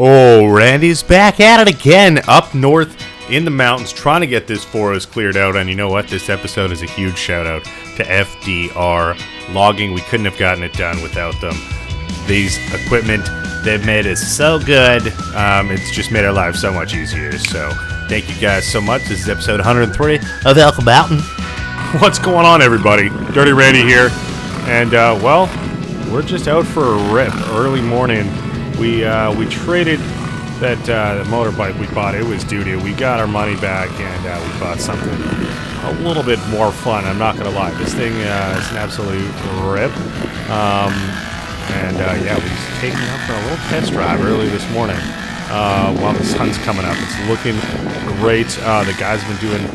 Oh, Randy's back at it again, up north in the mountains, trying to get this forest cleared out. And you know what? This episode is a huge shout out to FDR Logging. We couldn't have gotten it done without them. These equipment, they've made us so good. It's just made our lives so much easier. So thank you guys so much. This is episode 103 of Elk Mountain. What's going on, everybody? Dirty Randy here. And, well, we're just out for a rip early morning. We traded that motorbike we bought. It was doo-doo. We got our money back, and we bought something a little bit more fun. I'm not going to lie. This thing is an absolute rip. Yeah, we just taken it up for a little test drive early this morning while the sun's coming up. It's looking great. The guys have been doing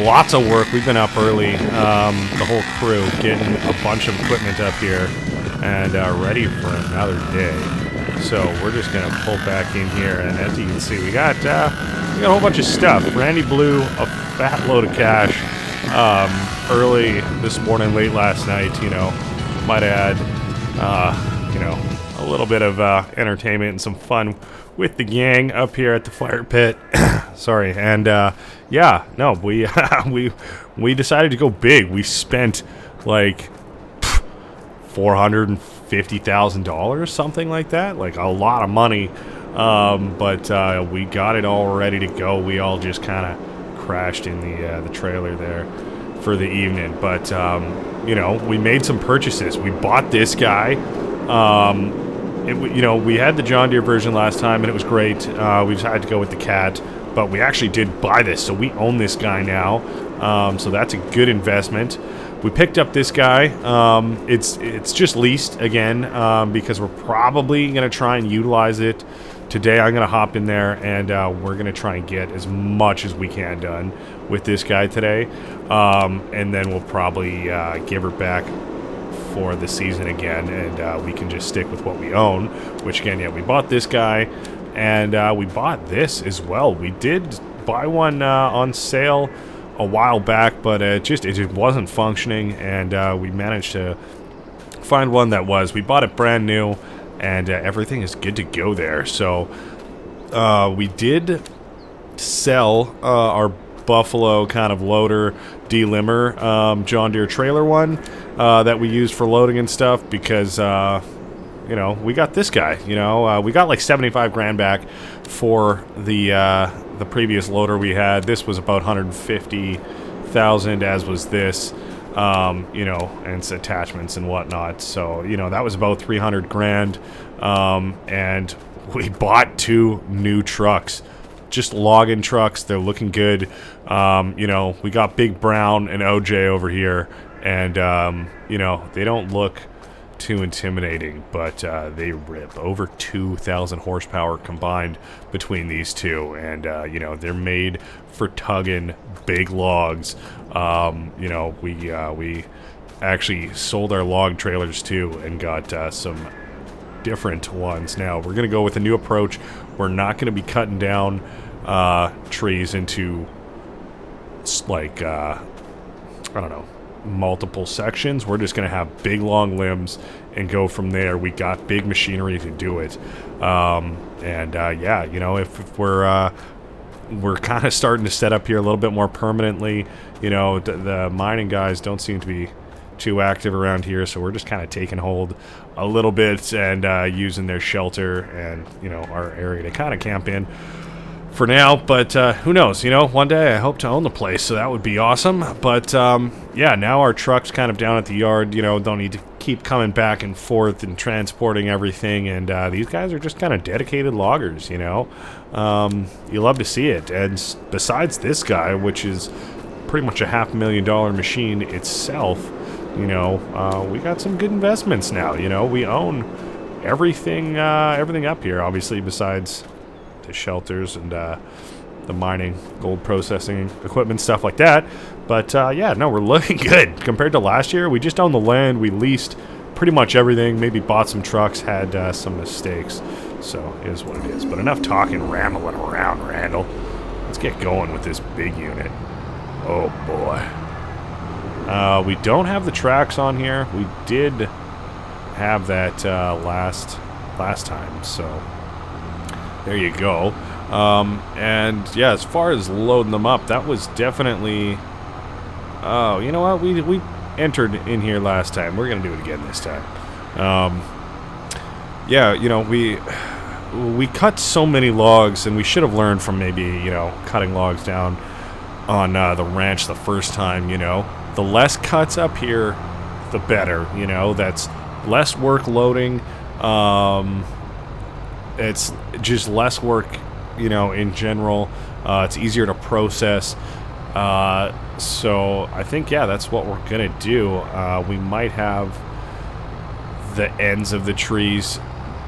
lots of work. We've been up early, the whole crew, getting a bunch of equipment up here and ready for another day. So we're just going to pull back in here, and as you can see, we got a whole bunch of stuff. Randy blew a fat load of cash early this morning, late last night, might add, a little bit of entertainment and some fun with the gang up here at the fire pit. Sorry, and we decided to go big. We spent like $450,000, something like that, like a lot of money, but we got it all ready to go. We all just kind of crashed in the trailer there for the evening, but we made some purchases. We bought this guy. We had the John Deere version last time, and it was great. We decided to go with the Cat, but we actually did buy this, so we own this guy now. So that's a good investment. We picked up this guy. It's just leased again because we're probably going to try and utilize it today. I'm going to hop in there and we're going to try and get as much as we can done with this guy today. And then we'll probably give her back for the season again, and we can just stick with what we own, which again, we bought this guy, and we bought this as well. We did buy one on sale a while back, but it just wasn't functioning, and we managed to find one that was. We bought it brand new, and everything is good to go there. So we did sell our Buffalo kind of loader delimber John Deere trailer one that we used for loading and stuff, because we got this guy. We got like 75 grand back for the previous loader we had. This was about 150,000, as was this, and its attachments and whatnot. So that was about 300 grand, and we bought 2 new trucks. Just logging trucks. They're looking good. We got Big Brown and OJ over here, and they don't look too intimidating, but they rip. Over 2,000 horsepower combined between these two, and they're made for tugging big logs. We actually sold our log trailers too and got some different ones. Now we're gonna go with a new approach. We're not gonna be cutting down trees into like multiple sections. We're just gonna have big long limbs and go from there. We got big machinery to do it, if we're kind of starting to set up here a little bit more permanently. The mining guys don't seem to be too active around here, so we're just kind of taking hold a little bit and using their shelter and our area to kind of camp in for now. But who knows, one day I hope to own the place, so that would be awesome. But now our truck's kind of down at the yard. Don't need to keep coming back and forth and transporting everything, and these guys are just kind of dedicated loggers. You love to see it. And besides this guy, which is pretty much a $500,000 machine itself, we got some good investments now. We own everything up here, obviously, besides the shelters and the mining, gold processing equipment, stuff like that. But we're looking good compared to last year. We just owned the land. We leased pretty much everything. Maybe bought some trucks, had some mistakes. So it is what it is. But enough talking, rambling around, Randall. Let's get going with this big unit. Oh boy. We don't have the tracks on here. We did have that last time, so There you go. And yeah, as far as loading them up, that was definitely... Oh, you know what? We entered in here last time. We're going to do it again this time. Yeah, you know, we cut so many logs, and we should have learned from maybe, you know, cutting logs down on the ranch the first time, you know. The less cuts up here, the better, you know. That's less work loading. It's just less work, you know, in general. It's easier to process. So I think, yeah, that's what we're gonna do. We might have the ends of the trees,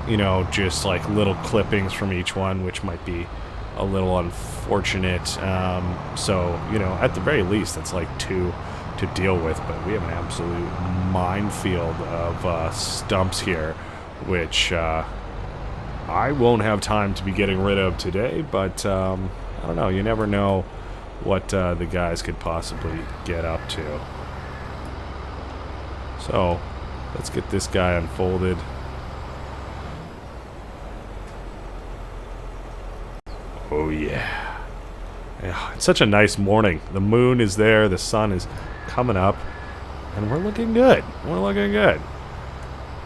you know, just like little clippings from each one, which might be a little unfortunate. So, you know, at the very least, that's like 2 to deal with, but we have an absolute minefield of stumps here, which I won't have time to be getting rid of today, but I don't know, you never know what the guys could possibly get up to. So, let's get this guy unfolded. Oh yeah. Yeah, it's such a nice morning. The moon is there, the sun is coming up, and we're looking good. We're looking good.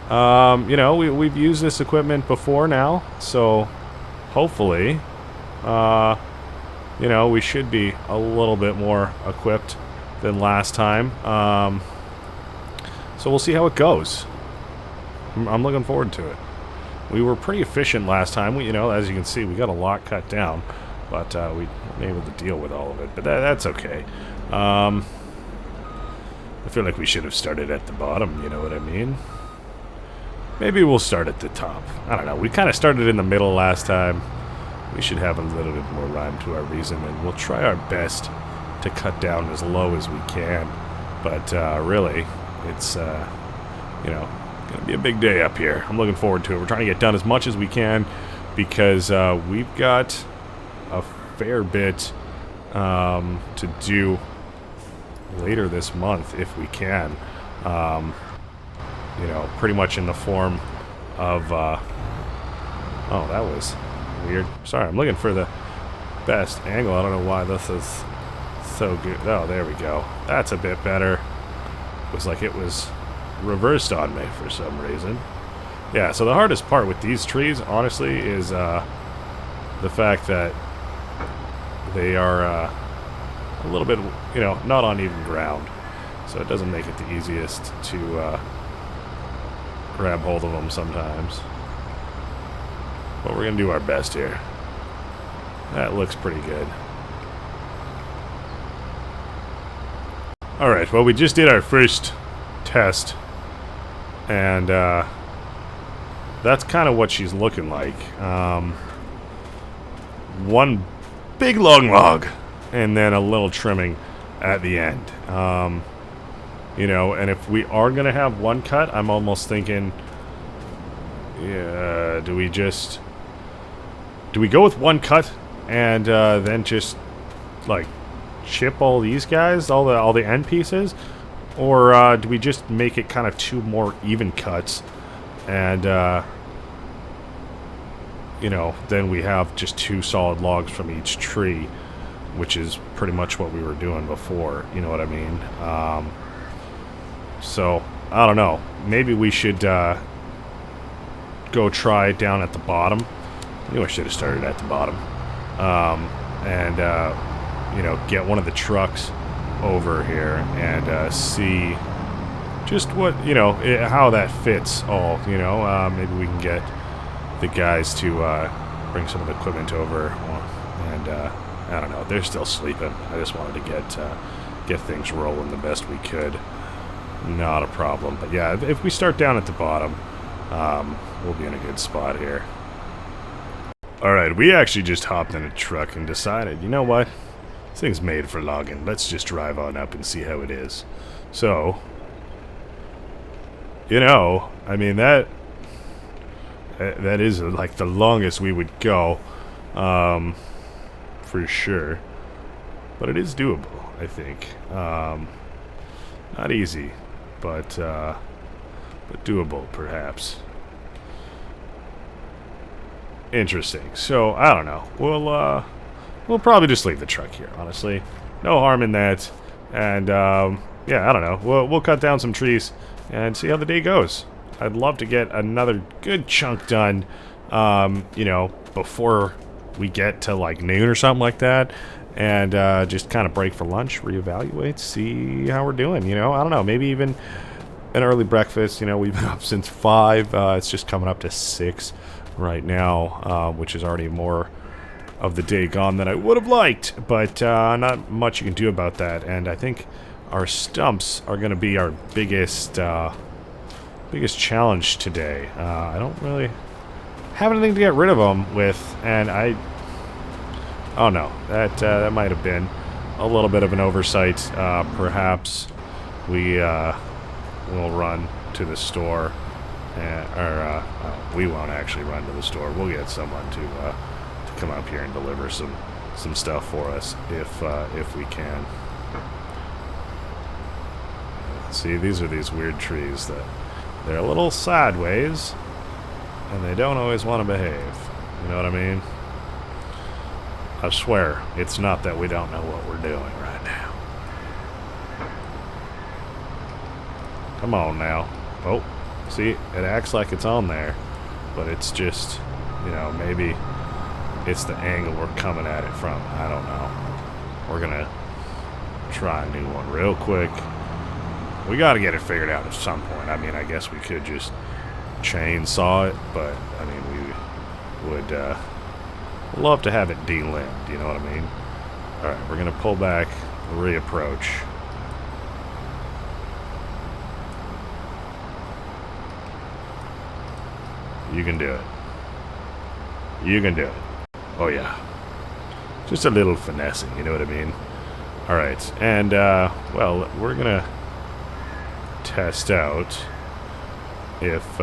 You know, we've used this equipment before now, so hopefully, you know, we should be a little bit more equipped than last time. So we'll see how it goes. I'm looking forward to it. We were pretty efficient last time. You know, as you can see, we got a lot cut down, but we weren't able to deal with all of it. But that's okay. I feel like we should have started at the bottom, you know what I mean? Maybe we'll start at the top. I don't know. We kind of started in the middle last time. We should have a little bit more rhyme to our reason, and we'll try our best to cut down as low as we can. But really, it's, you know, going to be a big day up here. I'm looking forward to it. We're trying to get done as much as we can because we've got a fair bit to do later this month if we can. You know, pretty much in the form of, oh, that was weird. Sorry, I'm looking for the best angle. I don't know why this is so good. Oh, there we go. That's a bit better. It was like it was reversed on me for some reason. Yeah, so the hardest part with these trees, honestly, is the fact that they are a little bit, you know, not on even ground. So it doesn't make it the easiest to grab hold of them sometimes. But we're going to do our best here. That looks pretty good. Alright, well, we just did our first test. And that's kind of what she's looking like. One big long log. And then a little trimming at the end. You know, and if we are going to have one cut, I'm almost thinking, yeah, do we go with one cut and then just, like, chip all these guys, all the end pieces? Or do we just make it kind of 2 more even cuts and, you know, then we have just 2 solid logs from each tree, which is pretty much what we were doing before, you know what I mean? So, I don't know. Maybe we should go try down at the bottom. I knew I should have started at the bottom. And, you know, get one of the trucks over here and see just what, you know, how that fits all, you know. Maybe we can get the guys to bring some of the equipment over. And, I don't know. They're still sleeping. I just wanted to get things rolling the best we could. Not a problem. But yeah, if we start down at the bottom, we'll be in a good spot here. Alright, we actually just hopped in a truck and decided, you know what? This thing's made for logging. Let's just drive on up and see how it is. So, you know, I mean, that is like the longest we would go, for sure. But it is doable, I think. Not easy, but doable, perhaps. interesting. So, I don't know. We'll probably just leave the truck here, honestly. No harm in that. And, yeah, I don't know. We'll cut down some trees and see how the day goes. I'd love to get another good chunk done, you know, before we get to, like, noon or something like that. And, just kind of break for lunch, reevaluate, see how we're doing, you know? I don't know, maybe even an early breakfast. You know, we've been up since 5. It's just coming up to 6 right now, which is already more of the day gone than I would have liked. But not much you can do about that. And I think our stumps are going to be our biggest challenge today. I don't really have anything to get rid of them with, and oh no, that might have been a little bit of an oversight. Perhaps we will run to the store, or we won't actually run to the store. We'll get someone to come up here and deliver some stuff for us if we can. See, these are these weird trees that they're a little sideways, and they don't always want to behave. You know what I mean? I swear, it's not that we don't know what we're doing right now. Come on now. Oh, see, it acts like it's on there, but it's just, you know, maybe it's the angle we're coming at it from. I don't know. We're gonna try a new one real quick. We gotta get it figured out at some point. I mean, I guess we could just chainsaw it, but, I mean, we would, love to have it de-limbed, you know what I mean? Alright, we're gonna pull back, reapproach. You can do it. You can do it. Oh yeah. Just a little finessing, you know what I mean? Alright, and, well, we're gonna test out if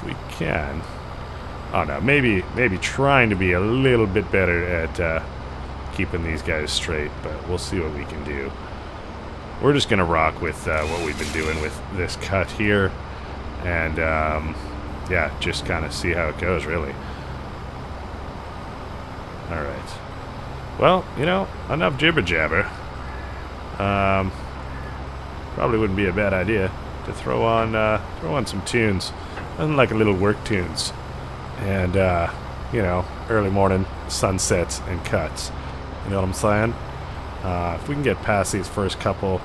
we can. Oh no, maybe trying to be a little bit better at keeping these guys straight, but we'll see what we can do. We're just gonna rock with what we've been doing with this cut here, and yeah, just kind of see how it goes, really. All right. Well, you know, enough jibber jabber. Probably wouldn't be a bad idea to throw on some tunes, nothing like a little work tunes. And, you know, early morning sunsets and cuts. You know what I'm saying? If we can get past these first couple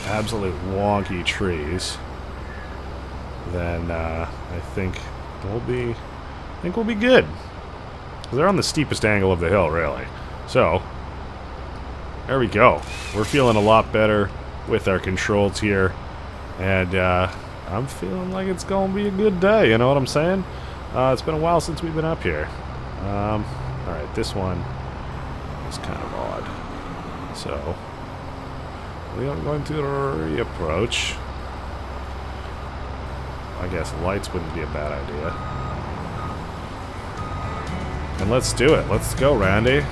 absolute wonky trees, then I think we'll be good. They're on the steepest angle of the hill, really. So, there we go. We're feeling a lot better with our controls here. And, I'm feeling like it's going to be a good day, you know what I'm saying? It's been a while since we've been up here. Alright, this one is kind of odd. So, we are going to reapproach. I guess lights wouldn't be a bad idea. And let's do it. Let's go, Randy.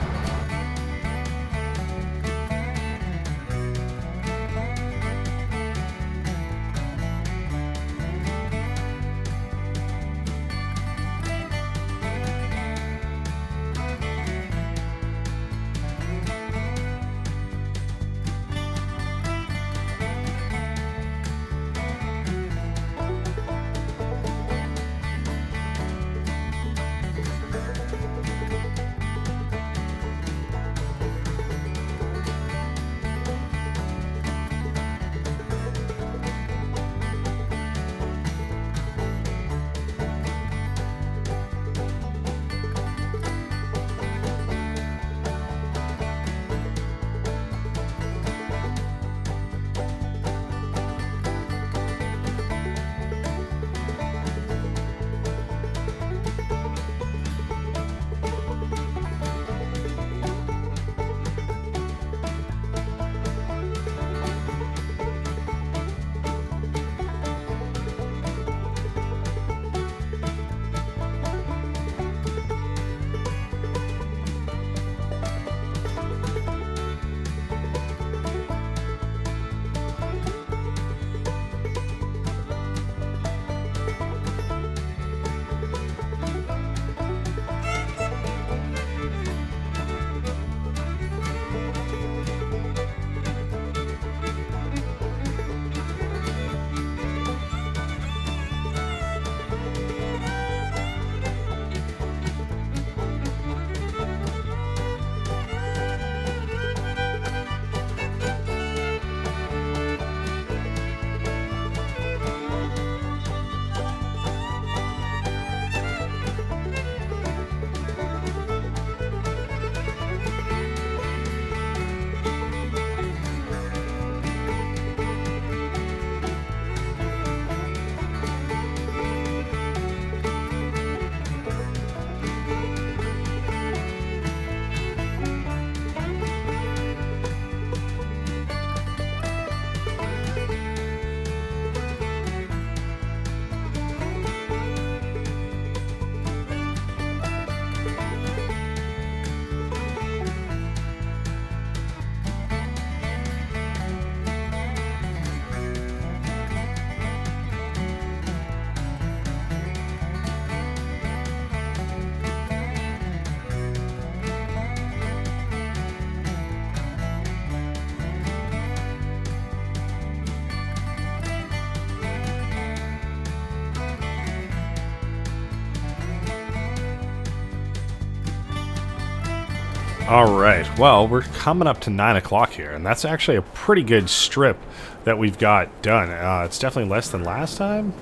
All right. Well, we're coming up to 9 o'clock here, and that's actually a pretty good strip that we've got done. It's definitely less than last time,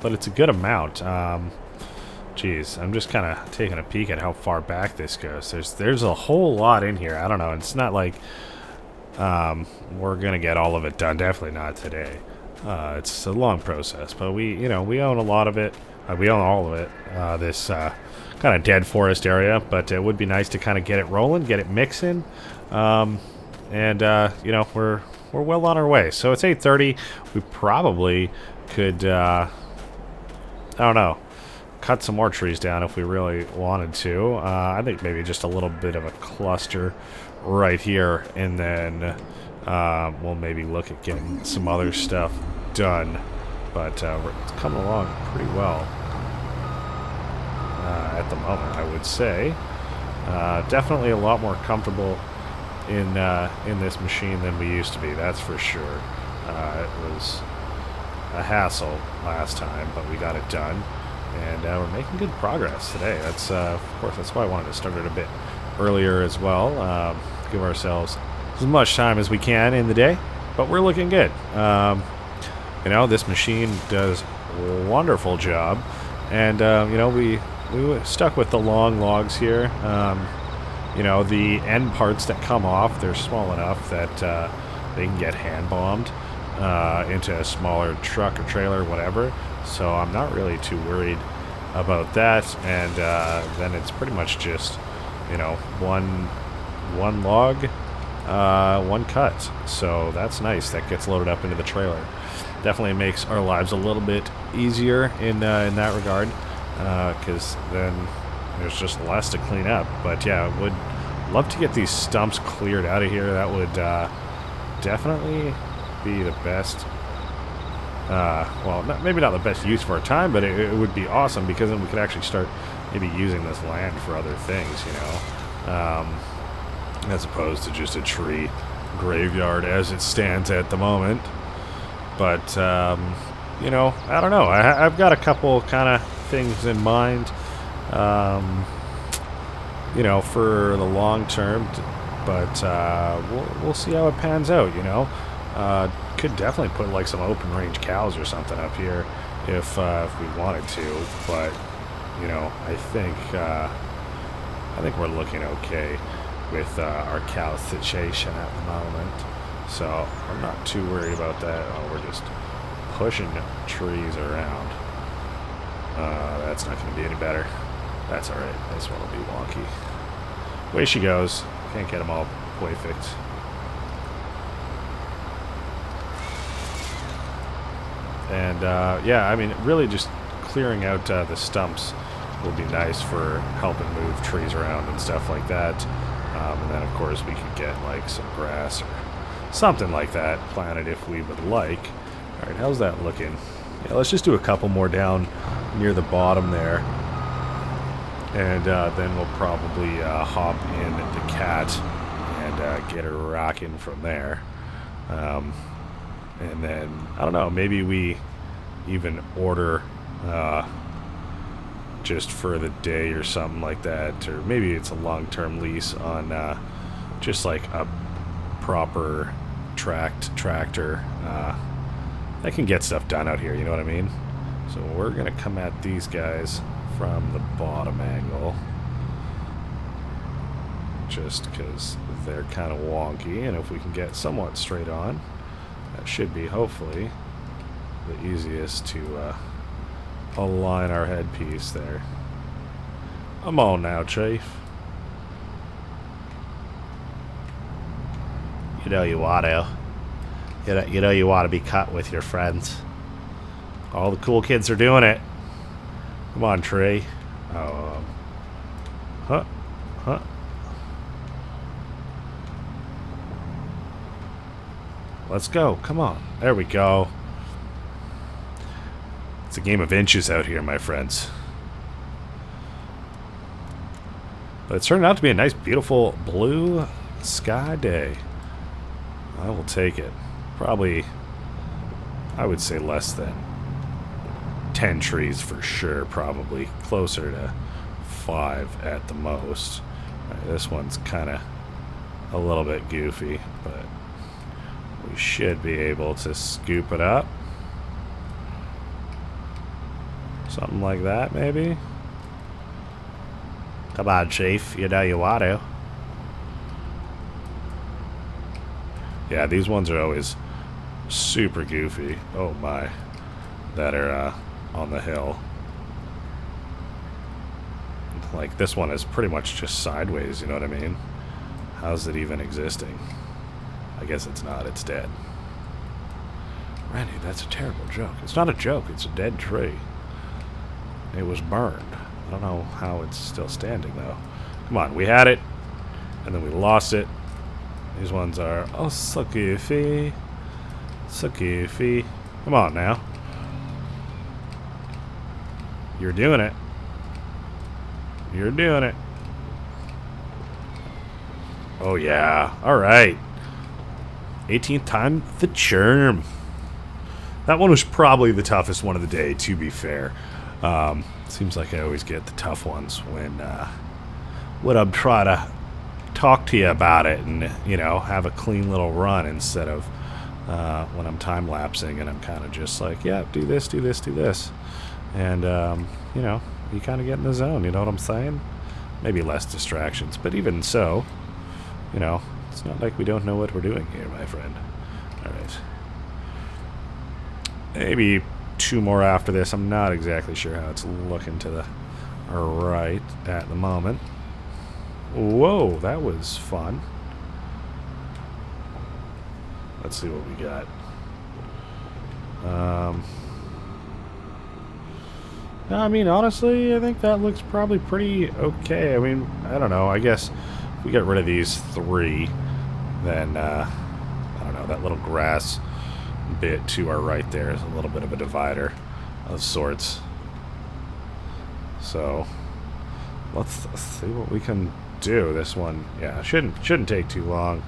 but it's a good amount. Geez, I'm just kind of taking a peek at how far back this goes. There's a whole lot in here. I don't know. It's not like we're gonna get all of it done. Definitely not today. It's a long process, but we own a lot of it. We own all of it. This kind of dead forest area, but it would be nice to kind of get it rolling, get it mixing, and we're well on our way. So it's 8:30. We probably could, I don't know, cut some more trees down if we really wanted to. I think maybe just a little bit of a cluster right here, and then we'll maybe look at getting some other stuff done. But it's coming along pretty well at the moment, I would say. Definitely a lot more comfortable in this machine than we used to be, that's for sure. It was a hassle last time, but we got it done, and we're making good progress today. That's of course, that's why I wanted to start it a bit earlier as well. Give ourselves as much time as we can in the day, but we're looking good. This machine does a wonderful job, and we stuck with the long logs here. The end parts that come off, they're small enough that they can get hand bombed into a smaller truck or trailer or whatever, so I'm not really too worried about that. And then it's pretty much just one log, one cut, so that's nice. That gets loaded up into the trailer. Definitely makes our lives a little bit easier in that regard, because then there's just less to clean up. But yeah, I would love to get these stumps cleared out of here. That would definitely be the best, maybe not the best use for our time, but it would be awesome, because then we could actually start maybe using this land for other things, as opposed to just a tree graveyard as it stands at the moment. But I don't know. I've got a couple kind of things in mind, for the long term, but we'll see how it pans out. Could definitely put like some open range cows or something up here if we wanted to, but I think we're looking okay with our cow situation at the moment, so I'm not too worried about that. Oh, we're just pushing trees around. That's not going to be any better. That's alright. This one will be wonky. Way she goes. Can't get them all perfect. And really just clearing out the stumps will be nice for helping move trees around and stuff like that. And then of course we could get like some grass or something like that planted if we would like. Alright, how's that looking? Yeah, let's just do a couple more down near the bottom there, and then we'll probably hop in the cat and get her rocking from there. And then I don't know, maybe we even order just for the day or something like that, or maybe it's a long-term lease on just like a proper tractor that can get stuff done out here, you know what I mean? So we're gonna come at these guys from the bottom angle, just because they're kind of wonky, and if we can get somewhat straight on, that should be hopefully the easiest to align our headpiece there. Come on now, Chief. You know you want to. You know you want to be cut with your friends. All the cool kids are doing it. Come on, Tree. Huh. Let's go. Come on. There we go. It's a game of inches out here, my friends. But it's turning out to be a nice, beautiful blue sky day. I will take it. Probably, I would say less than 10 trees for sure. Probably closer to 5 at the most. Alright, this one's kind of a little bit goofy, but we should be able to scoop it up. Something like that, maybe? Come on, Chief. You know you want to. Yeah, these ones are always super goofy. Oh my. That are on the hill. Like, this one is pretty much just sideways, you know what I mean? How's it even existing? I guess it's not. It's dead. Randy, that's a terrible joke. It's not a joke. It's a dead tree. It was burned. I don't know how it's still standing, though. Come on, we had it, and then we lost it. These ones are, oh, so goofy. So goofy. Come on, now. You're doing it. You're doing it. Oh, yeah. All right. 18th time, the charm. That one was probably the toughest one of the day, to be fair. Seems like I always get the tough ones when I'm trying to talk to you about it and, you know, have a clean little run instead of when I'm time-lapsing and I'm kind of just like, yeah, do this, do this, do this. And, you know, you kind of get in the zone, you know what I'm saying? Maybe less distractions, but even so, you know, it's not like we don't know what we're doing here, my friend. All right. Maybe 2 more after this. I'm not exactly sure how it's looking to the right at the moment. Whoa, that was fun. Let's see what we got. I mean, honestly, I think that looks probably pretty okay. I mean, I don't know. I guess if we get rid of these 3, then, I don't know, that little grass bit to our right there is a little bit of a divider of sorts. So, let's see what we can do. This one, yeah, shouldn't take too long.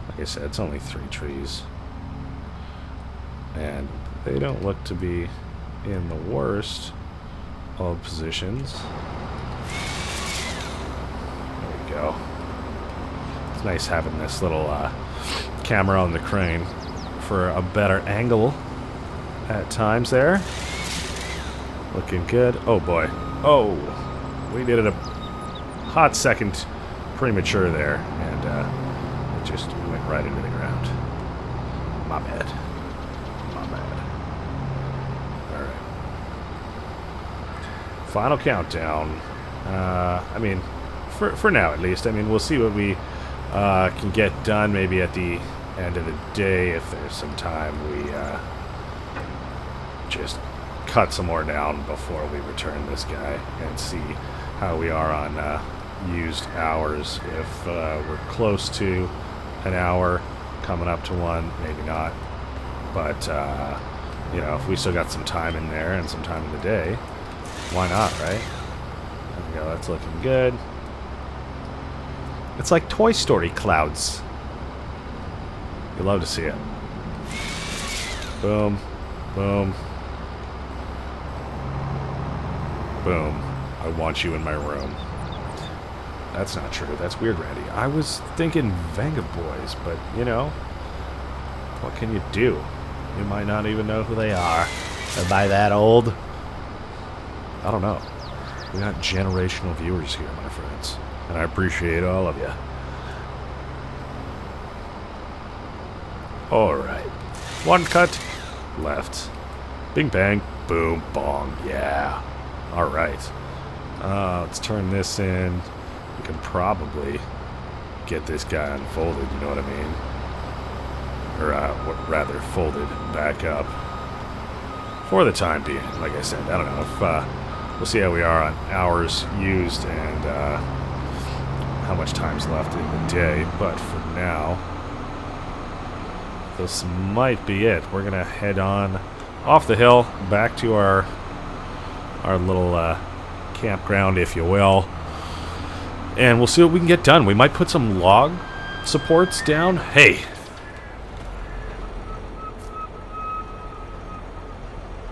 Like I said, it's only 3 trees. And they don't look to be in the worst of positions. There we go. It's nice having this little camera on the crane for a better angle at times there. Looking good. Oh boy. Oh, we did it a hot second premature there, and it just went right into the ground. My bad. My bad. Alright. Final countdown. I mean, for now at least. I mean, we'll see what we can get done maybe at the end of the day. If there's some time, we just cut some more down before we return this guy and see how we are on used hours. If we're close to an hour, coming up to 1, maybe not. But, you know, if we still got some time in there and some time in the day, why not, right? There we go, that's looking good. It's like Toy Story clouds. You love to see it. Boom. Boom. Boom. I want you in my room. That's not true. That's weird, Randy. I was thinking Venga Boys, but, you know, what can you do? You might not even know who they are. Am I that old? I don't know. We got generational viewers here, my friends. And I appreciate all of you. Alright. 1 cut. Left. Bing bang. Boom. Bong. Yeah. Alright. Let's turn this in. We can probably get this guy unfolded, you know what I mean? Or, rather, folded back up. For the time being, like I said. I don't know if, we'll see how we are on hours used and, how much time's left in the day. But for now, this might be it. We're gonna head on off the hill, back to our little, campground, if you will. And we'll see what we can get done. We might put some log supports down. Hey!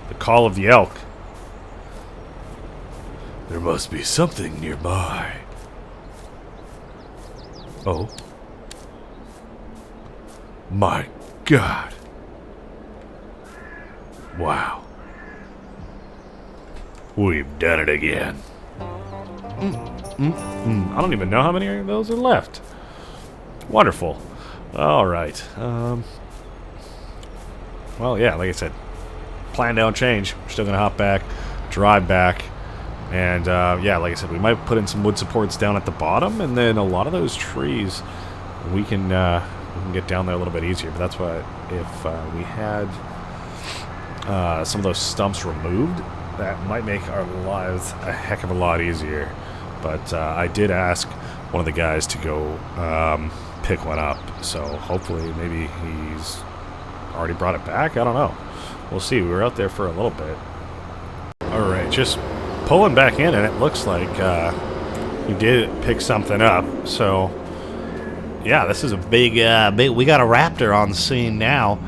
The call of the elk. There must be something nearby. Oh. My God. Wow. We've done it again. I don't even know how many of those are left. Wonderful. All right. Well, yeah, like I said, plan don't change. We're still going to hop back, drive back. And, yeah, like I said, we might put in some wood supports down at the bottom. And then a lot of those trees, we can get down there a little bit easier. But that's why if we had some of those stumps removed, that might make our lives a heck of a lot easier. But I did ask one of the guys to go pick one up. So hopefully maybe he's already brought it back. I don't know. We'll see. We were out there for a little bit. All right, just pulling back in, and it looks like he did pick something up. So yeah, this is a big, we got a raptor on the scene now.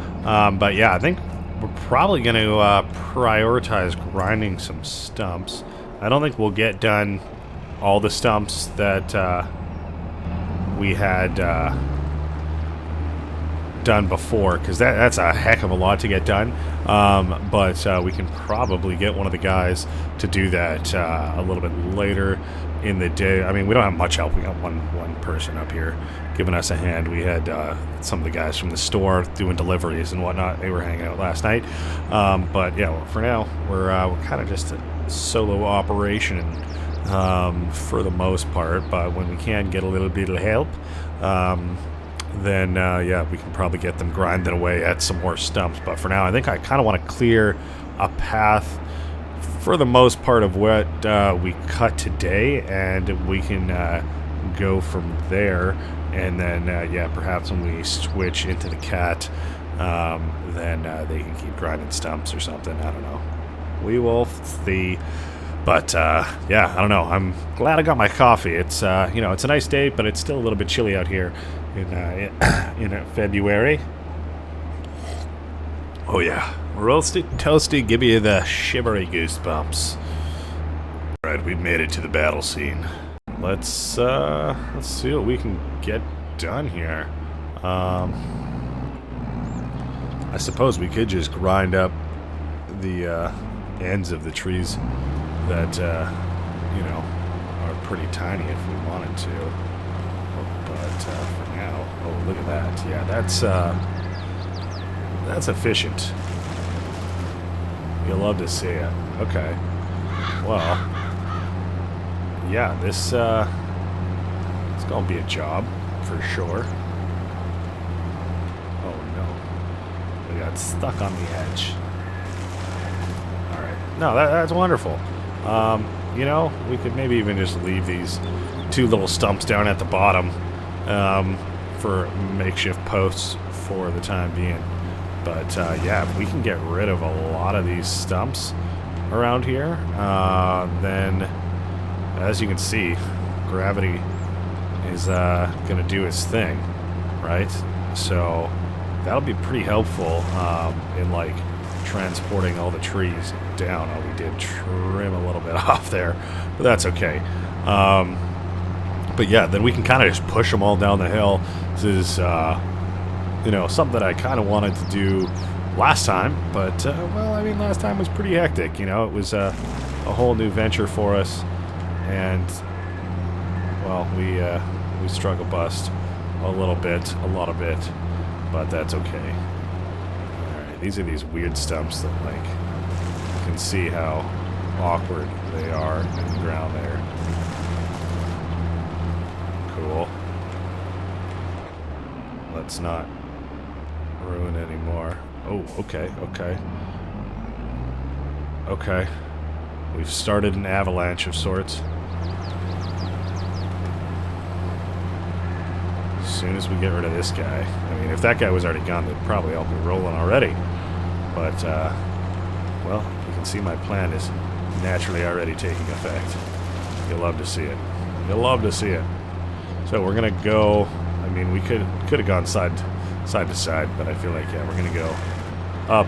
But yeah, I think we're probably going to prioritize grinding some stumps. I don't think we'll get done all the stumps that we had done before, because that's a heck of a lot to get done. But we can probably get one of the guys to do that a little bit later in the day. I mean, we don't have much help. We got one person up here giving us a hand. We had some of the guys from the store doing deliveries and whatnot. They were hanging out last night. But yeah, for now, we're kind of just a solo operation for the most part. But when we can get a little bit of help, then yeah, we can probably get them grinding away at some more stumps. But for now, I think I kind of want to clear a path for the most part of what we cut today, and we can go from there. And then yeah, perhaps when we switch into the cat, then they can keep grinding stumps or something. I don't know. We will see. But yeah, I don't know. I'm glad I got my coffee. It's you know, it's a nice day, but it's still a little bit chilly out here in February. Oh yeah, roasted, toasty, give you the shivery goosebumps. All right, we've made it to the battle scene. Let's see what we can get done here. I suppose we could just grind up the ends of the trees that you know, are pretty tiny if we wanted to. But for now, oh, look at that. Yeah, that's efficient. You'll love to see it. Okay. Well, yeah, this it's gonna be a job for sure. Oh no, we got stuck on the edge. All right, no, that's wonderful. You know, we could maybe even just leave these two little stumps down at the bottom for makeshift posts for the time being. But yeah, if we can get rid of a lot of these stumps around here, then as you can see, gravity is going to do its thing, right? So that'll be pretty helpful in like transporting all the trees down. Oh, we did trim a little bit off there, but that's okay. But yeah, then we can kind of just push them all down the hill. This is you know, something that I kind of wanted to do last time, but well, I mean, last time was pretty hectic. You know, it was a whole new venture for us, and well, we struggle bust a little bit, a lot of it, but that's okay. All right, these are these weird stumps that, like, you can see how awkward they are in the ground there. Cool. Let's not ruin anymore. Oh, okay, okay. Okay. We've started an avalanche of sorts. As soon as we get rid of this guy. I mean, if that guy was already gone, they'd probably all be rolling already. But, well, you can see my plan is naturally already taking effect. You'll love to see it. You'll love to see it. So we're gonna go. I mean, we could have gone side to side, but I feel like, yeah, we're gonna go up.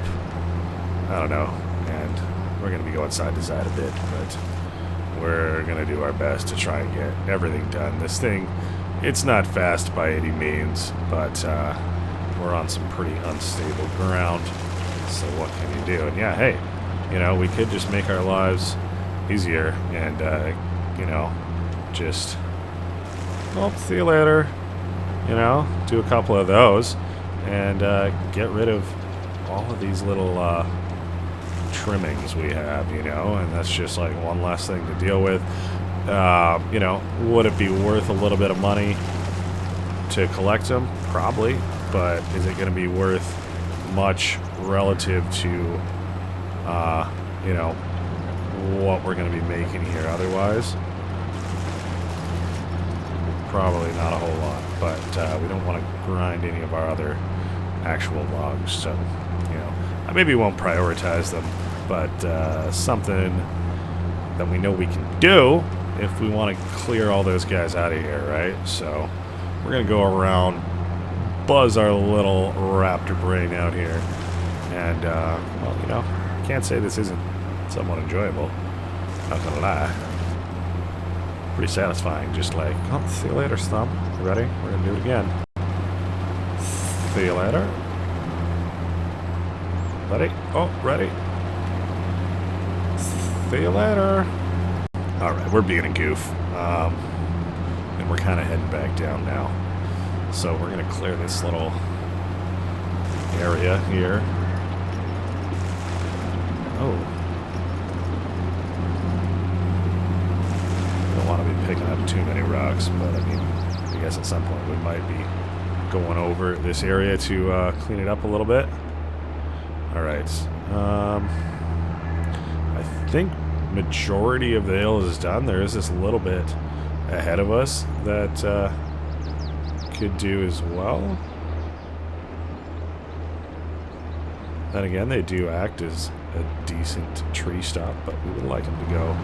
I don't know, and we're gonna be going side to side a bit, but we're gonna do our best to try and get everything done. This thing It's not fast by any means, but we're on some pretty unstable ground. So what can you do? And yeah, hey, you know, we could just make our lives easier and, you know, just, well, see you later. You know, do a couple of those and get rid of all of these little trimmings we have, you know, and that's just like one less thing to deal with. You know, would it be worth a little bit of money to collect them? Probably, but is it going to be worth much relative to, you know, what we're going to be making here otherwise? Probably not a whole lot, but we don't want to grind any of our other actual logs, so, you know, I maybe won't prioritize them, but something that we know we can do if we want to clear all those guys out of here, right? So we're going to go around, buzz our little raptor brain out here, and, well, you know, can't say this isn't somewhat enjoyable, not gonna lie. Pretty satisfying, just like, oh, see you later, Stump. You ready? We're gonna do it again. See you later. Ready? Oh, ready. See you later. Alright, we're being a goof. And we're kind of heading back down now. So we're gonna clear this little area here. Oh. Want to be picking up too many rocks, but I mean, I guess at some point we might be going over this area to clean it up a little bit. Alright, I think majority of the hill is done. There is this little bit ahead of us that could do as well. Then again, they do act as a decent tree stop, but we would like them to go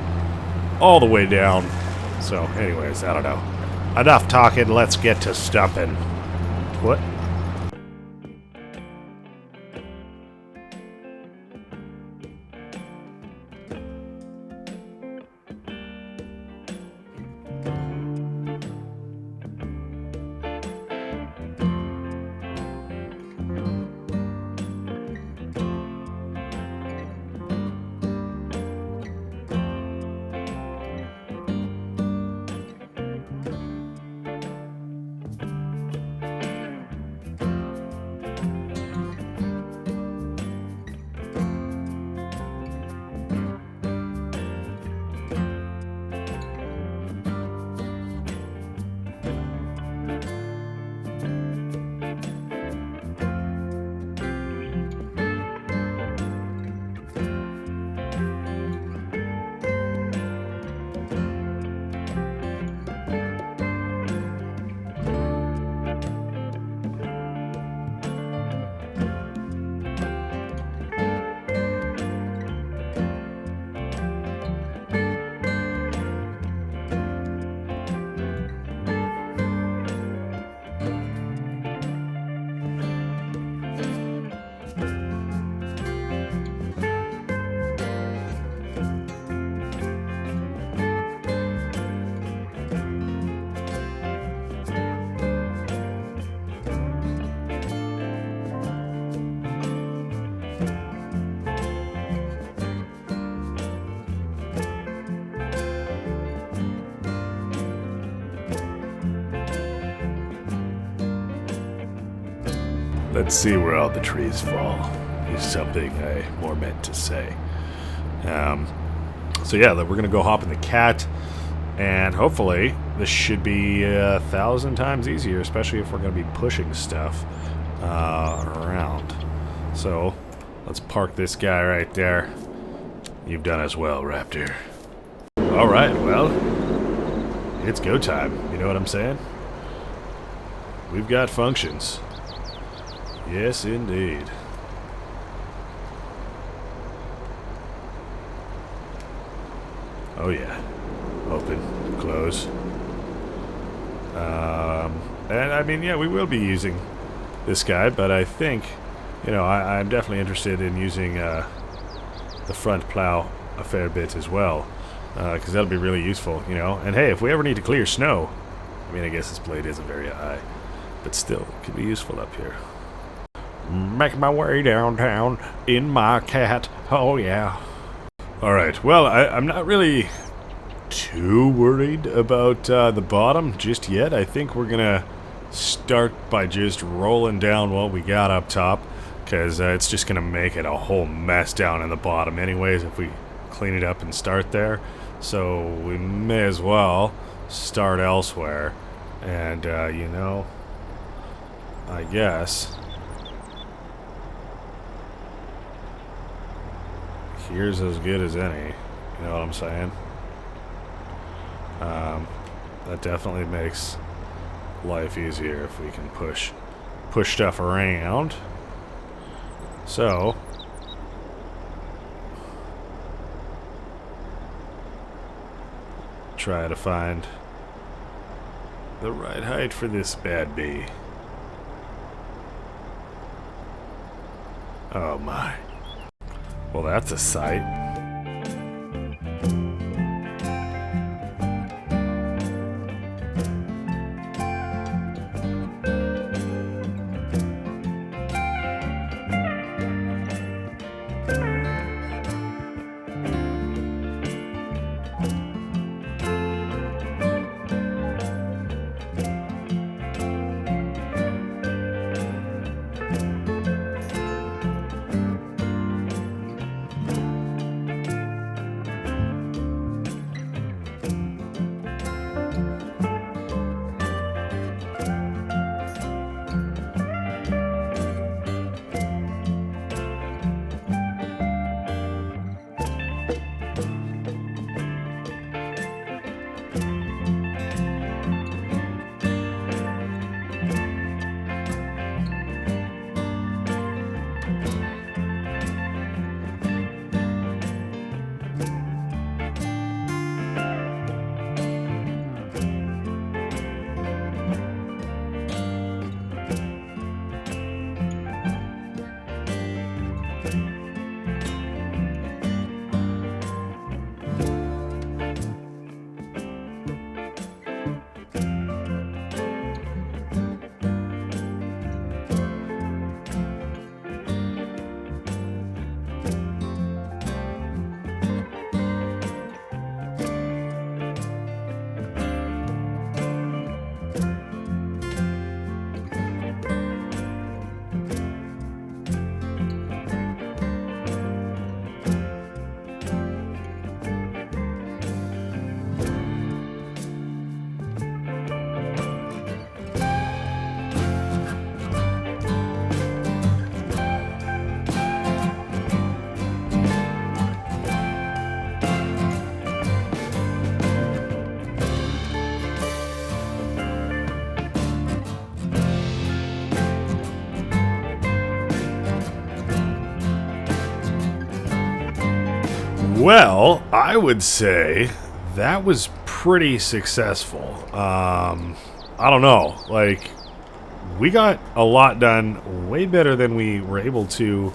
all the way down. So, anyways, I don't know. Enough talking, let's get to stumping. What? Let's see where all the trees fall, is something I more meant to say. So yeah, we're going to go hop in the cat, and hopefully this should be 1,000 times easier, especially if we're going to be pushing stuff around. So let's park this guy right there. You've done as well, Raptor. Alright, well, it's go time, you know what I'm saying? We've got functions. Yes, indeed. Oh yeah. Open, close. And I mean, yeah, we will be using this guy, but I think, you know, I'm definitely interested in using the front plow a fair bit as well, because that'll be really useful, you know. And hey, if we ever need to clear snow, I mean, I guess this blade isn't very high, but still, it could be useful up here. Make my way downtown in my cat. Oh, yeah. Alright, well, I'm not really too worried about the bottom just yet. I think we're gonna start by just rolling down what we got up top, because it's just gonna make it a whole mess down in the bottom anyways if we clean it up and start there. So we may as well start elsewhere. And you know, I guess here's as good as any. You know what I'm saying? That definitely makes life easier if we can push stuff around. So try to find the right height for this bad bee. Oh my. Well, that's a sight. Well, I would say that was pretty successful. I don't know, like, we got a lot done way better than we were able to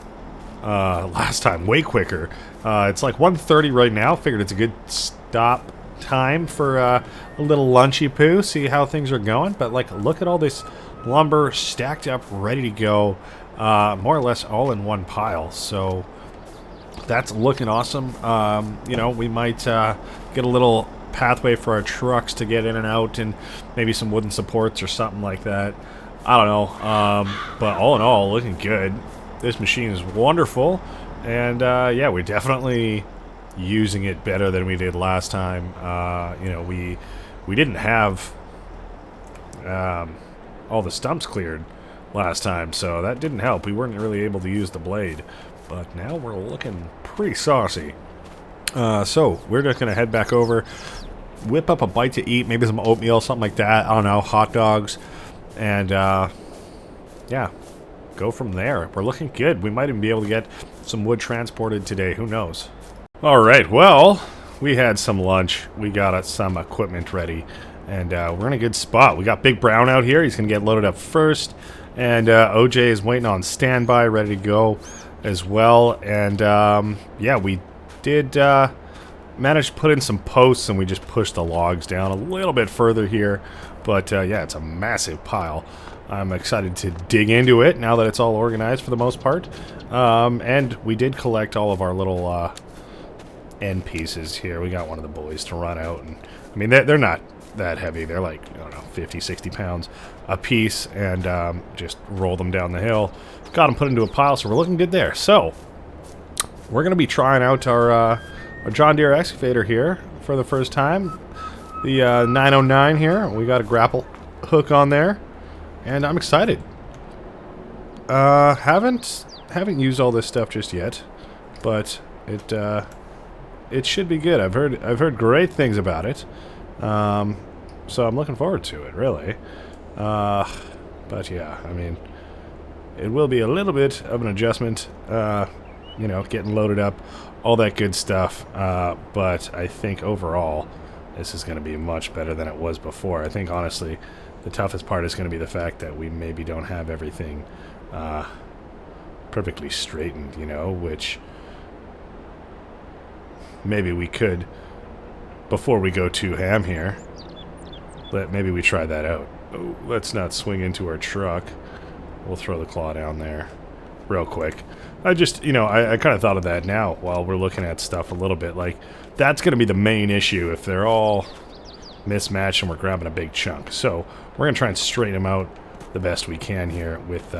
last time, way quicker. It's like 1:30 right now. Figured it's a good stop time for a little lunchy poo, see how things are going. But like, look at all this lumber stacked up, ready to go, more or less all in one pile. So that's looking awesome. You know, we might get a little pathway for our trucks to get in and out, and maybe some wooden supports or something like that. I don't know. But all in all, looking good. This machine is wonderful, and yeah, we're definitely using it better than we did last time. You know, we didn't have all the stumps cleared last time, so that didn't help. We weren't really able to use the blade, but now we're looking pretty saucy. So we're just gonna head back over, whip up a bite to eat, maybe some oatmeal, something like that. I don't know, hot dogs, and yeah, go from there. We're looking good. We might even be able to get some wood transported today. Who knows? All right. Well, we had some lunch. We got some equipment ready, and we're in a good spot. We got Big Brown out here. He's gonna get loaded up first, and OJ is waiting on standby, ready to go as well. And yeah, we did managed to put in some posts, and we just pushed the logs down a little bit further here. But yeah, it's a massive pile. I'm excited to dig into it now that it's all organized for the most part. And we did collect all of our little end pieces here. We got one of the boys to run out, and I mean they're not that heavy. They're like, I don't know, 50, 60 pounds a piece, and just roll them down the hill. Got them put into a pile, so we're looking good there. So we're gonna be trying out our John Deere excavator here for the first time. The 909 here. We got a grapple hook on there, and I'm excited. Haven't used all this stuff just yet, but it should be good. I've heard great things about it, so I'm looking forward to it, really. But yeah, I mean, it will be a little bit of an adjustment, you know, getting loaded up, all that good stuff. But I think overall, this is going to be much better than it was before. I think, honestly, the toughest part is going to be the fact that we maybe don't have everything perfectly straightened, you know, which maybe we could, before we go too ham here, maybe we try that out. Oh, let's not swing into our truck. We'll throw the claw down there real quick. I just, you know, I kind of thought of that now while we're looking at stuff a little bit. Like, that's going to be the main issue if they're all mismatched and we're grabbing a big chunk. So we're going to try and straighten them out the best we can here with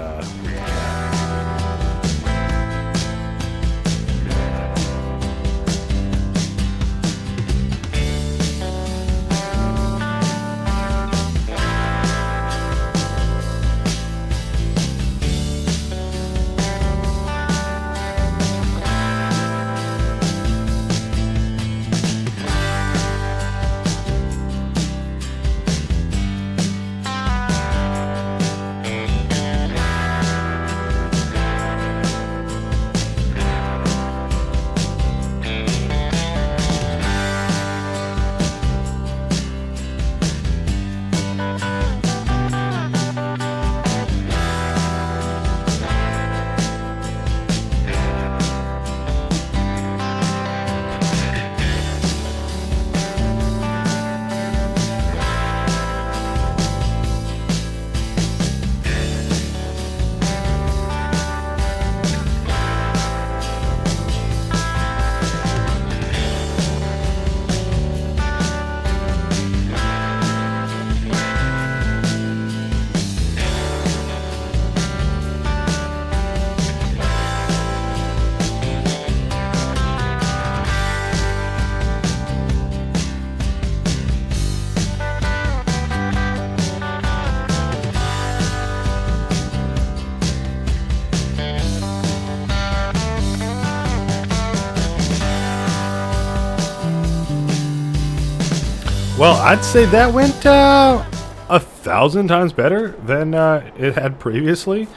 well, I'd say that went 1,000 times better than it had previously.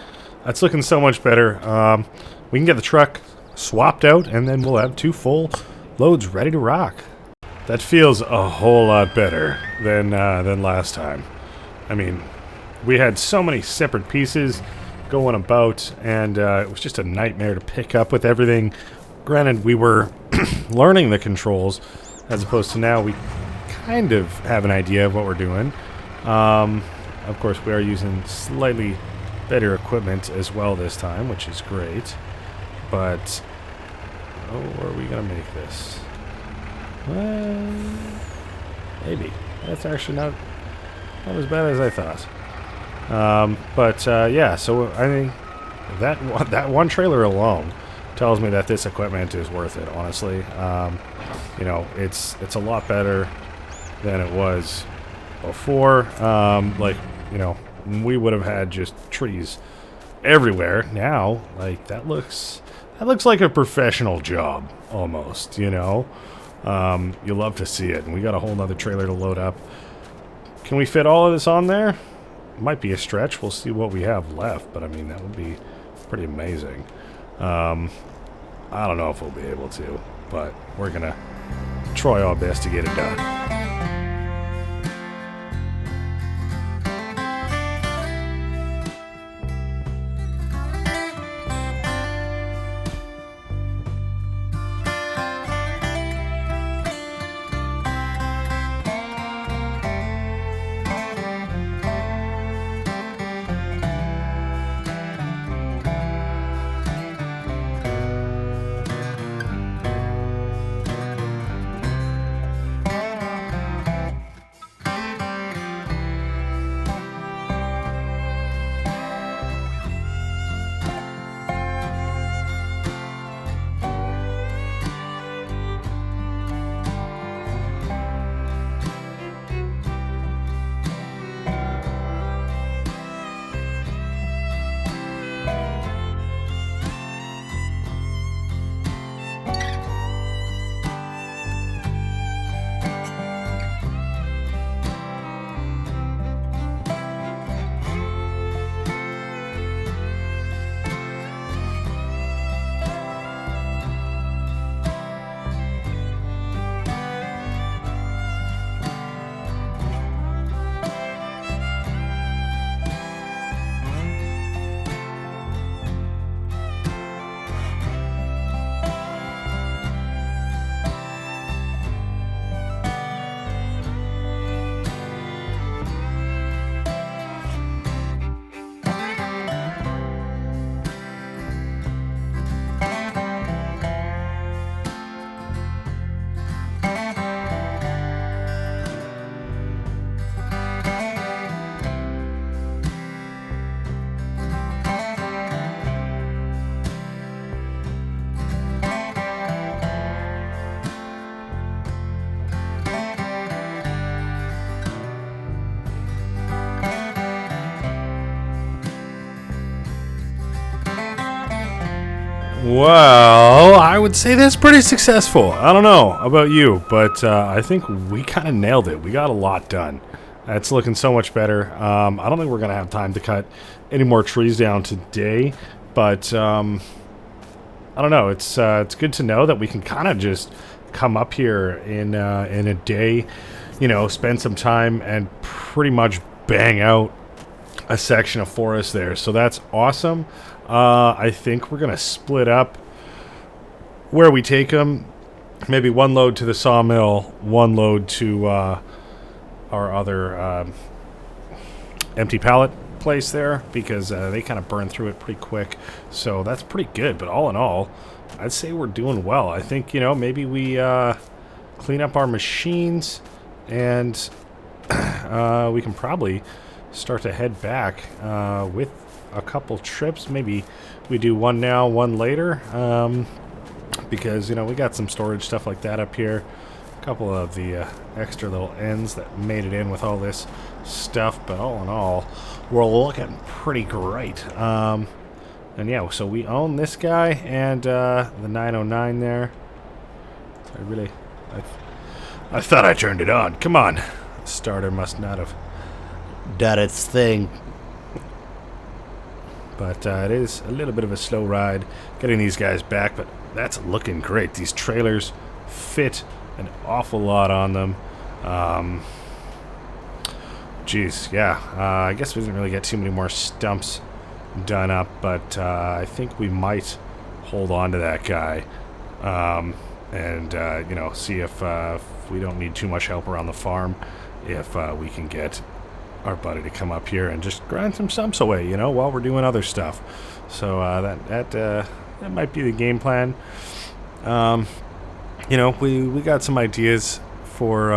That's looking so much better. We can get the truck swapped out, and then we'll have 2 full loads ready to rock. That feels a whole lot better than last time. I mean, we had so many separate pieces going about, and it was just a nightmare to pick up with everything. Granted, we were learning the controls, as opposed to now we kind of have an idea of what we're doing. Of course, we are using slightly better equipment as well this time, which is great. But, oh, are we going to make this? Well, maybe. That's actually not as bad as I thought. Yeah, so I think that one trailer alone tells me that this equipment is worth it, honestly. You know, it's a lot better than it was before. Like, you know, we would have had just trees everywhere. Now, like, that looks like a professional job almost, you know. You love to see it, and we got a whole nother trailer to load up. Can we fit all of this on there? Might be a stretch. We'll see what we have left, but I mean, that would be pretty amazing. I don't know if we'll be able to, but we're gonna try our best to get it done. Well, I would say that's pretty successful. I don't know about you, but I think we kind of nailed it. We got a lot done. It's looking so much better. I don't think we're going to have time to cut any more trees down today, but I don't know. It's good to know that we can kind of just come up here in a day, you know, spend some time and pretty much bang out a section of forest there. So that's awesome. I think we're going to split up where we take them. Maybe one load to the sawmill, one load to our other empty pallet place there, because they kind of burn through it pretty quick. So that's pretty good. But all in all, I'd say we're doing well. I think, you know, maybe we clean up our machines and we can probably start to head back with a couple trips. Maybe we do one now, one later, because, you know, we got some storage stuff like that up here. A couple of the extra little ends that made it in with all this stuff, but all in all, we're looking pretty great. And yeah, so we own this guy and the 909 there. I thought I turned it on. Come on. The starter must not have done its thing. But it is a little bit of a slow ride getting these guys back, but that's looking great. These trailers fit an awful lot on them. Geez, yeah. I guess we didn't really get too many more stumps done up, but I think we might hold on to that guy and you know, see if we don't need too much help around the farm, if we can get our buddy to come up here and just grind some stumps away, you know, while we're doing other stuff. So that might be the game plan. You know, we got some ideas for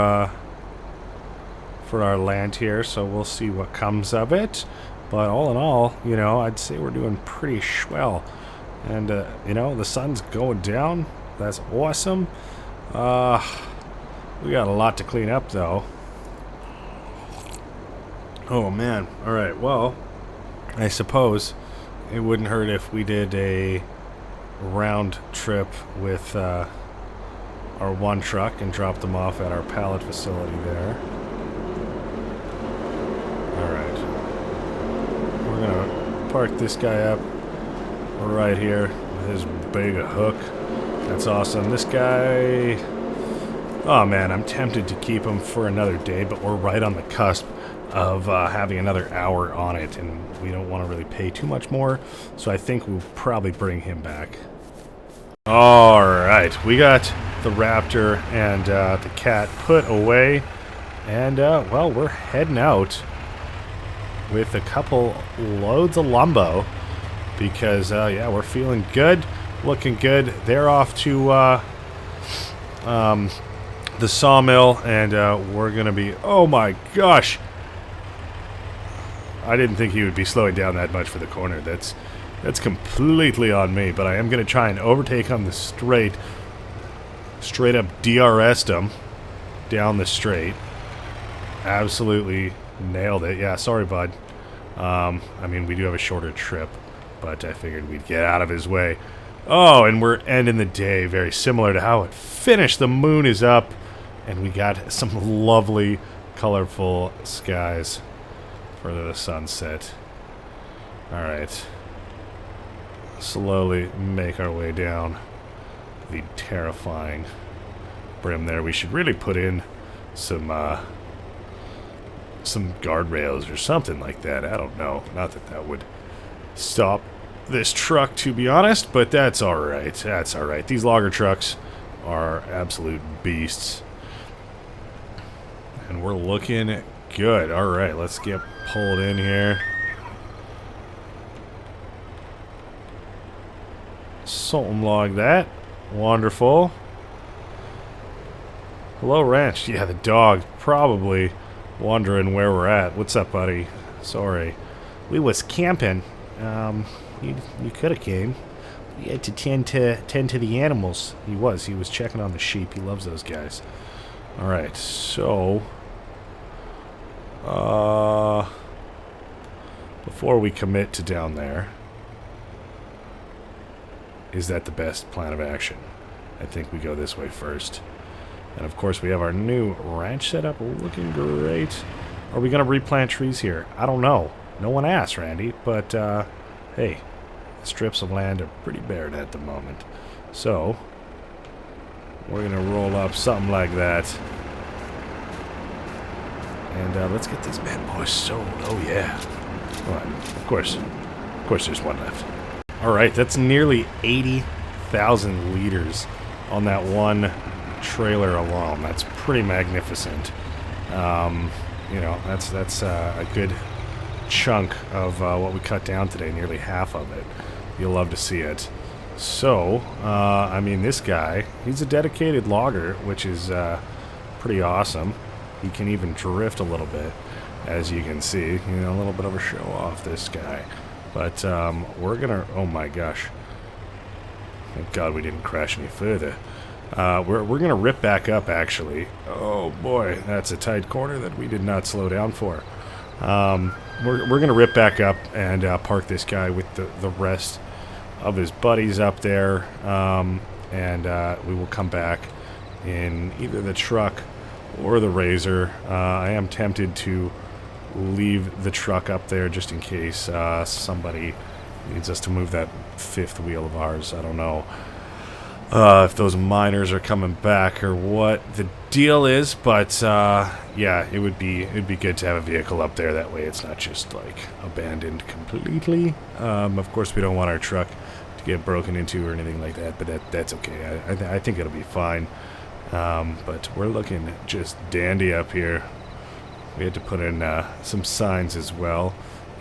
our land here, so we'll see what comes of it. But all in all, you know, I'd say we're doing pretty swell. And you know, the sun's going down. That's awesome. We got a lot to clean up though. Oh man. Alright, well, I suppose it wouldn't hurt if we did a round trip with our one truck and dropped them off at our pallet facility there. Alright. We're gonna park this guy up right here with his big hook. That's awesome. This guy... oh man, I'm tempted to keep him for another day, but we're right on the cusp of having another hour on it, and we don't want to really pay too much more, so I think we'll probably bring him back. Alright, we got the raptor and the cat put away, and well, we're heading out with a couple loads of lumbo, because yeah, we're feeling good, looking good. They're off to the sawmill, and we're gonna be... oh my gosh, I didn't think he would be slowing down that much for the corner. That's completely on me, but I am going to try and overtake on the straight up DRS'd him down the straight. Absolutely nailed it. Yeah, sorry, bud. I mean, we do have a shorter trip, but I figured we'd get out of his way. Oh, and we're ending the day very similar to how it finished. The moon is up, and we got some lovely, colorful skies for the sunset. Alright. Slowly make our way down the terrifying brim there. We should really put in some guardrails or something like that. I don't know. Not that that would stop this truck, to be honest, but that's alright. That's alright. These logger trucks are absolute beasts. And we're looking good. Alright, let's get pulled in here. Something like that. Wonderful. Hello, Ranch. Yeah, the dog probably wondering where we're at. What's up, buddy? Sorry. We was camping. You could have came. He had to tend to the animals. He was checking on the sheep. He loves those guys. Alright, so... before we commit to down there, is that the best plan of action? I think we go this way first. And of course we have our new ranch set up, looking great. Are we going to replant trees here? I don't know. No one asked, Randy, but hey, strips of land are pretty barren at the moment. So, we're going to roll up something like that. And let's get these bad boys sold. Oh yeah. Well, of course there's one left. Alright, that's nearly 80,000 liters on that one trailer alone. That's pretty magnificent. You know, that's a good chunk of what we cut down today, nearly half of it. You'll love to see it. So, I mean, this guy, he's a dedicated logger, which is pretty awesome. He can even drift a little bit, as you can see. You know, a little bit of a show off, this guy. But we're gonna, oh my gosh. Thank God we didn't crash any further. We're gonna rip back up, actually. Oh boy, that's a tight corner that we did not slow down for. We're gonna rip back up and park this guy with the rest of his buddies up there, and we will come back in either the truck or the Razor. I am tempted to leave the truck up there just in case somebody needs us to move that fifth wheel of ours. I don't know if those miners are coming back or what the deal is, but yeah, it'd be good to have a vehicle up there. That way it's not just like abandoned completely. Of course we don't want our truck to get broken into or anything like that, but that's okay. I think it'll be fine. But we're looking just dandy up here. We had to put in some signs as well,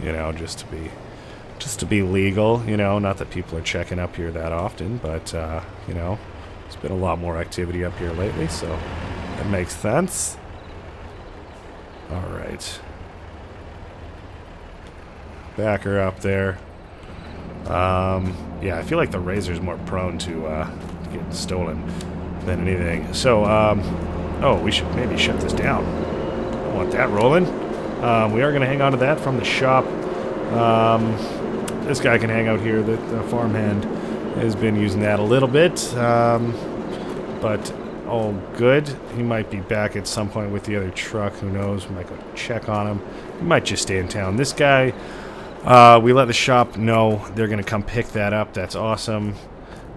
you know, just to be legal, you know. Not that people are checking up here that often, but you know, there's been a lot more activity up here lately, so that makes sense. All right, back her up there. Yeah, I feel like the Razor's more prone to getting stolen than anything. So, oh, we should maybe shut this down. Don't want that rolling. We are going to hang on to that from the shop. This guy can hang out here. The farmhand has been using that a little bit, but all good. He might be back at some point with the other truck. Who knows? We might go check on him. He might just stay in town. This guy, we let the shop know they're going to come pick that up. That's awesome.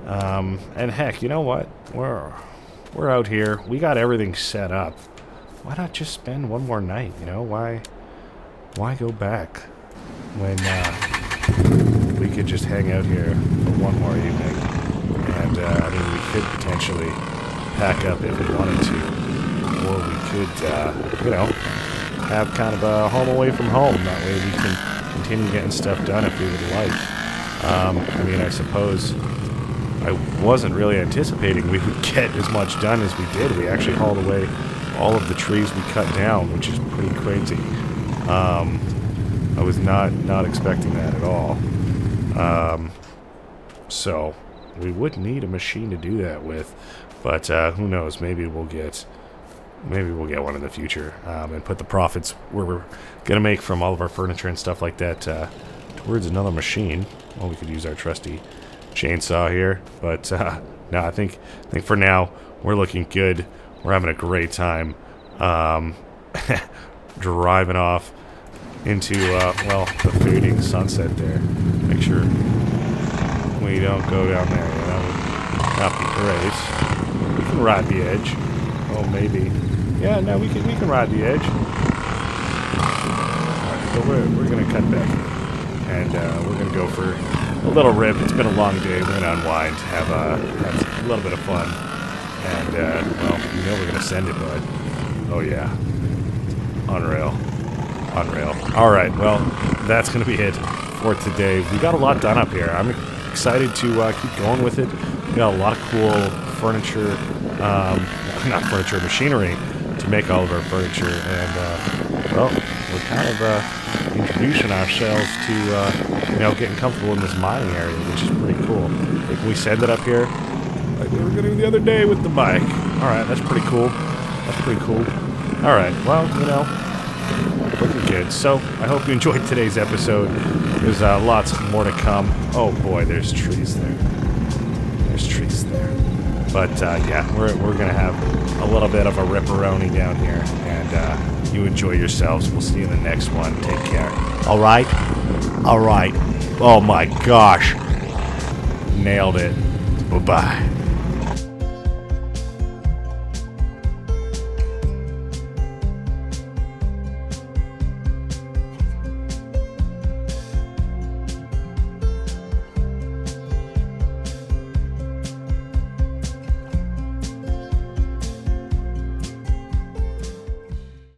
And heck, you know what? We're out here. We got everything set up. Why not just spend one more night? You know, why go back when we could just hang out here for one more evening? And I mean, we could potentially pack up if we wanted to, or we could, you know, have kind of a home away from home. That way we can continue getting stuff done if we would like. I mean, I suppose I wasn't really anticipating we would get as much done as we did. We actually hauled away all of the trees we cut down, which is pretty crazy. I was not expecting that at all. So we would need a machine to do that with, but who knows? Maybe we'll get one in the future, and put the profits we're gonna make from all of our furniture and stuff like that towards another machine. Well, we could use our trusty chainsaw here, but no, I think for now we're looking good. We're having a great time driving off into well, the fading sunset there. Make sure we don't go down there. That would not be great. We can ride the edge. Oh, maybe. Yeah, no, we can ride the edge. Alright, but we're gonna cut back and we're gonna go for a little rip. It's been a long day. We're gonna unwind, have a little bit of fun, and well, you know we're gonna send it, bud. Oh yeah, unreal. All right, well, that's gonna be it for today. We got a lot done up here. I'm excited to keep going with it. We got a lot of cool furniture, not furniture, machinery to make all of our furniture, and well, we're kind of introducing ourselves to you know, getting comfortable in this mining area, which is pretty cool. Like, we send it up here like we were gonna do the other day with the bike. All right, that's pretty cool. All right, well, you know, looking good. So I hope you enjoyed today's episode. There's lots more to come. Oh boy, there's trees there. There's trees there. But, yeah, we're going to have a little bit of a ripperoni down here. And you enjoy yourselves. We'll see you in the next one. Take care. All right? All right. Oh, my gosh. Nailed it. Bye-bye.